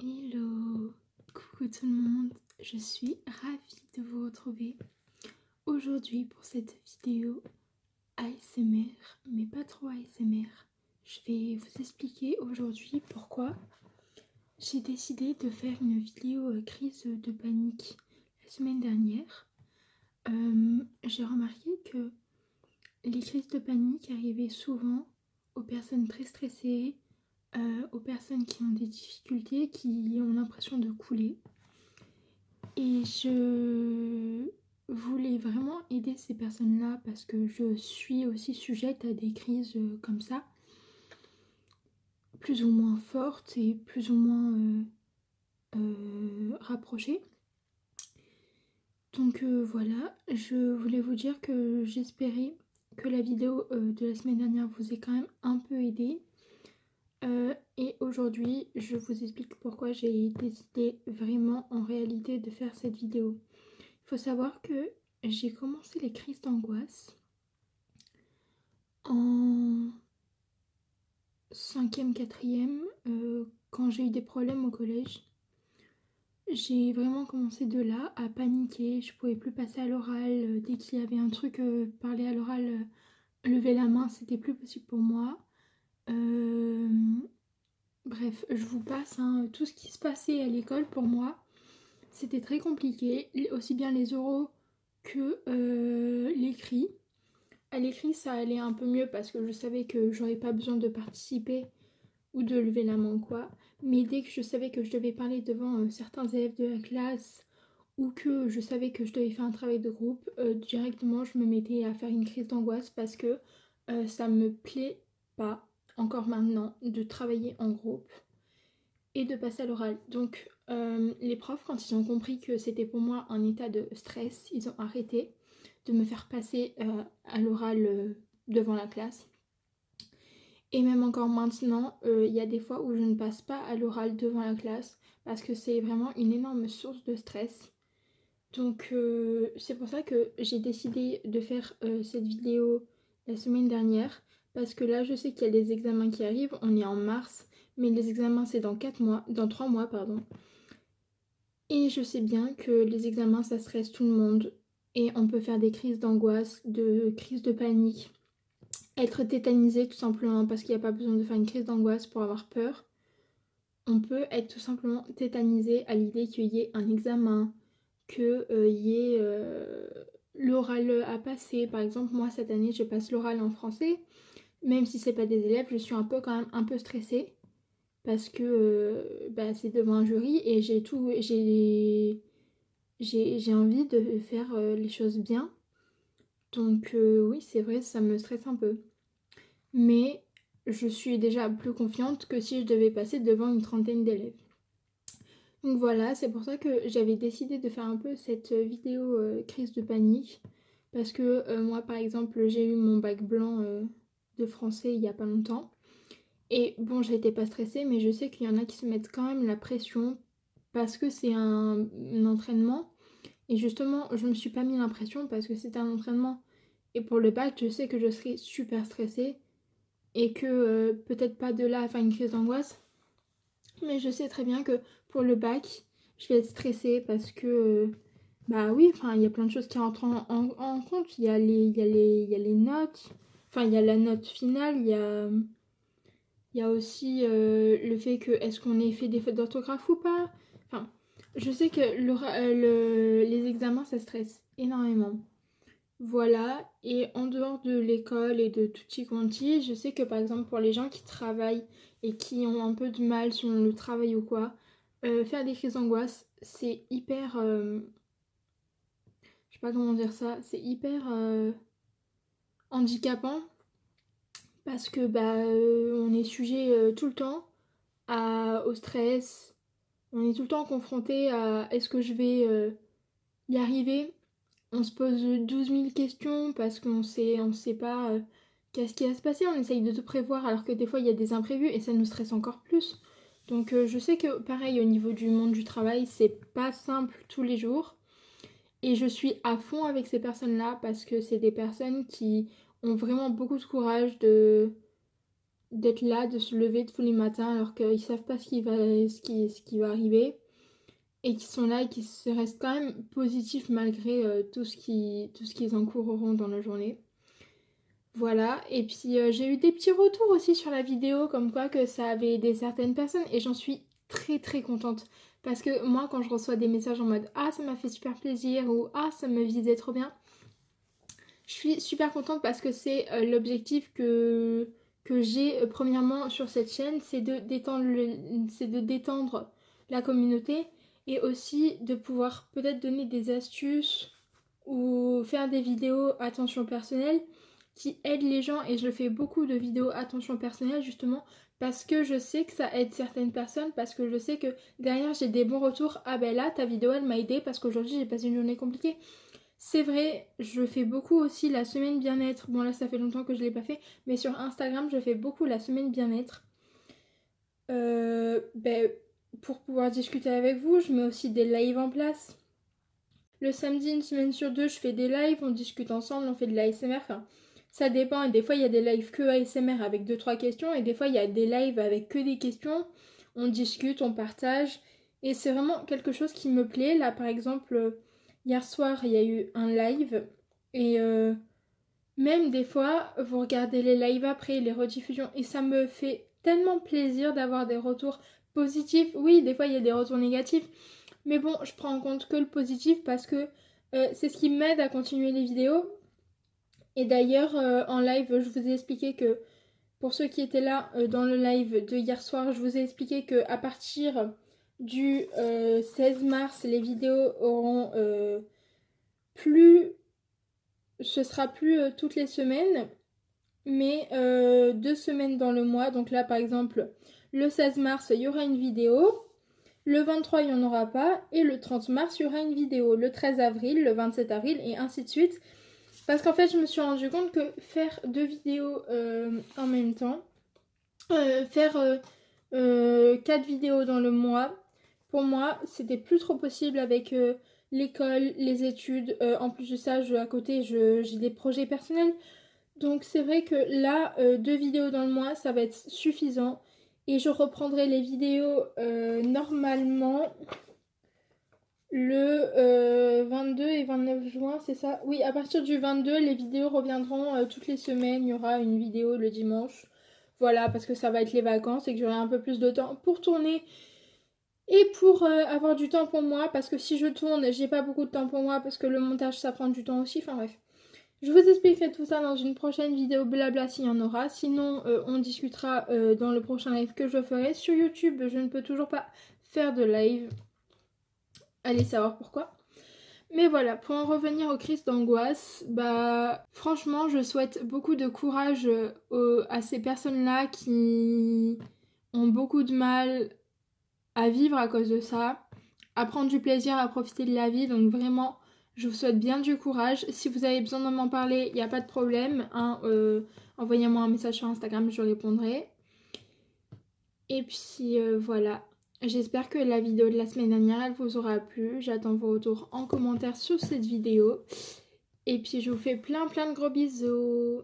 Hello, coucou tout le monde, je suis ravie de vous retrouver aujourd'hui pour cette vidéo ASMR, mais pas trop ASMR. Je vais vous expliquer aujourd'hui pourquoi j'ai décidé de faire une vidéo crise de panique la semaine dernière. J'ai remarqué que les crises de panique arrivaient souvent aux personnes très stressées, aux personnes qui ont des difficultés, qui ont l'impression de couler. Et je voulais vraiment aider ces personnes-là parce que je suis aussi sujette à des crises comme ça, plus ou moins fortes et plus ou moins rapprochées. Donc voilà, je voulais vous dire que j'espérais que la vidéo de la semaine dernière vous ait quand même un peu aidé. Et aujourd'hui, je vous explique pourquoi j'ai décidé vraiment en réalité de faire cette vidéo. Il faut savoir que j'ai commencé les crises d'angoisse en 5e, 4e, quand j'ai eu des problèmes au collège. J'ai vraiment commencé de là à paniquer, je pouvais plus passer à l'oral. Dès qu'il y avait un truc, parler à l'oral, lever la main, c'était plus possible pour moi. Bref, je vous passe tout ce qui se passait à l'école pour moi. C'était très compliqué, aussi bien les oraux que l'écrit. À l'écrit, ça allait un peu mieux parce que je savais que j'aurais pas besoin de participer ou de lever la main quoi. Mais dès que je savais que je devais parler devant certains élèves de la classe ou que je savais que je devais faire un travail de groupe, directement je me mettais à faire une crise d'angoisse parce que ça me plaît pas encore maintenant de travailler en groupe et de passer à l'oral. Donc les profs, quand ils ont compris que c'était pour moi un état de stress, ils ont arrêté de me faire passer à l'oral devant la classe. Et même encore maintenant, il y a des fois où je ne passe pas à l'oral devant la classe parce que c'est vraiment une énorme source de stress. Donc c'est pour ça que j'ai décidé de faire cette vidéo la semaine dernière parce que là je sais qu'il y a des examens qui arrivent, on est en mars, mais les examens c'est dans 3 mois pardon. Et je sais bien que les examens ça stresse tout le monde et on peut faire des crises d'angoisse, de crises de panique, être tétanisé tout simplement parce qu'il n'y a pas besoin de faire une crise d'angoisse pour avoir peur. On peut être tout simplement tétanisé à l'idée qu'il y ait un examen, qu'il y ait l'oral à passer. Par exemple, moi cette année je passe l'oral en français, même si c'est pas des élèves, je suis quand même un peu stressée parce que c'est devant un jury et j'ai envie de faire les choses bien. Donc oui, c'est vrai, ça me stresse un peu. Mais je suis déjà plus confiante que si je devais passer devant une trentaine d'élèves. Donc voilà, c'est pour ça que j'avais décidé de faire un peu cette vidéo crise de panique. Parce que moi, par exemple, j'ai eu mon bac blanc de français il y a pas longtemps. Et bon, j'étais pas stressée, mais je sais qu'il y en a qui se mettent quand même la pression parce que c'est un entraînement. Et justement, je me suis pas mis l'impression parce que c'était un entraînement. Et pour le bac, je sais que je serais super stressée et que peut-être pas de là à faire une crise d'angoisse. Mais je sais très bien que pour le bac, je vais être stressée parce que, bah oui, enfin, il y a plein de choses qui rentrent en compte. Il y a les notes, enfin, il y a la note finale, il y a aussi le fait que est-ce qu'on ait fait des fautes d'orthographe ou pas. Enfin, je sais que les examens, ça stresse énormément. Voilà, et en dehors de l'école et de tutti quanti, je sais que par exemple pour les gens qui travaillent et qui ont un peu de mal sur le travail ou quoi, faire des crises d'angoisse, c'est hyper... je sais pas comment dire ça, c'est hyper handicapant parce que on est sujet tout le temps au stress, on est tout le temps confronté à est-ce que je vais y arriver. On se pose 12 000 questions parce on sait pas qu'est-ce qui va se passer. On essaye de tout prévoir alors que des fois il y a des imprévus et ça nous stresse encore plus. Donc je sais que pareil au niveau du monde du travail, c'est pas simple tous les jours. Et je suis à fond avec ces personnes-là parce que c'est des personnes qui ont vraiment beaucoup de courage d'être là, de se lever tous les matins alors qu'ils savent pas ce qui va arriver. Et qui sont là et qui se restent quand même positifs malgré tout ce qu'ils encourront dans la journée. Voilà, et puis j'ai eu des petits retours aussi sur la vidéo, comme quoi que ça avait aidé certaines personnes, et j'en suis très très contente. Parce que moi, quand je reçois des messages en mode «Ah, ça m'a fait super plaisir» ou «Ah, ça me visait trop bien», je suis super contente parce que c'est l'objectif que j'ai premièrement sur cette chaîne, c'est de détendre la communauté et aussi de pouvoir peut-être donner des astuces ou faire des vidéos attention personnelle qui aident les gens, et je fais beaucoup de vidéos attention personnelle justement parce que je sais que ça aide certaines personnes, parce que je sais que derrière j'ai des bons retours. Ah ben là ta vidéo elle m'a aidé parce qu'aujourd'hui j'ai passé une journée compliquée. C'est vrai, je fais beaucoup aussi la semaine bien-être. Bon là ça fait longtemps que je l'ai pas fait, mais sur Instagram je fais beaucoup la semaine bien-être. Ben, pour pouvoir discuter avec vous, je mets aussi des lives en place. Le samedi, une semaine sur deux, je fais des lives, on discute ensemble, on fait de l'ASMR. Enfin, ça dépend, et des fois il y a des lives que ASMR avec 2-3 questions, et des fois il y a des lives avec que des questions. On discute, on partage, et c'est vraiment quelque chose qui me plaît. Là par exemple, hier soir il y a eu un live, et même des fois vous regardez les lives après, les rediffusions, et ça me fait tellement plaisir d'avoir des retours positifs. Oui, des fois il y a des retours négatifs, mais bon, je prends en compte que le positif parce que c'est ce qui m'aide à continuer les vidéos. Et d'ailleurs, en live, je vous ai expliqué que, pour ceux qui étaient là dans le live de hier soir, je vous ai expliqué que à partir du 16 mars, les vidéos auront plus... Ce sera plus toutes les semaines, mais 2 semaines dans le mois. Donc là, par exemple, le 16 mars, il y aura une vidéo. Le 23, il n'y en aura pas. Et le 30 mars, il y aura une vidéo. Le 13 avril, le 27 avril, et ainsi de suite. Parce qu'en fait, je me suis rendu compte que faire 2 vidéos en même temps, faire 4 vidéos dans le mois, pour moi, c'était plus trop possible avec l'école, les études. En plus de ça, à côté, j'ai des projets personnels. Donc c'est vrai que là, 2 vidéos dans le mois, ça va être suffisant. Et je reprendrai les vidéos normalement le 22 et 29 juin, c'est ça? Oui, à partir du 22, les vidéos reviendront toutes les semaines. Il y aura une vidéo le dimanche. Voilà, parce que ça va être les vacances et que j'aurai un peu plus de temps pour tourner et pour avoir du temps pour moi. Parce que si je tourne, j'ai pas beaucoup de temps pour moi parce que le montage, ça prend du temps aussi. Enfin bref. Je vous expliquerai tout ça dans une prochaine vidéo blabla s'il y en aura. Sinon, on discutera dans le prochain live que je ferai. Sur YouTube, je ne peux toujours pas faire de live. Allez savoir pourquoi. Mais voilà, pour en revenir aux crises d'angoisse, bah franchement, je souhaite beaucoup de courage à ces personnes-là qui ont beaucoup de mal à vivre à cause de ça, à prendre du plaisir, à profiter de la vie. Donc vraiment, je vous souhaite bien du courage. Si vous avez besoin de m'en parler, il n'y a pas de problème, hein, envoyez-moi un message sur Instagram, je répondrai. Et puis voilà, j'espère que la vidéo de la semaine dernière, elle vous aura plu. J'attends vos retours en commentaire sur cette vidéo. Et puis je vous fais plein de gros bisous.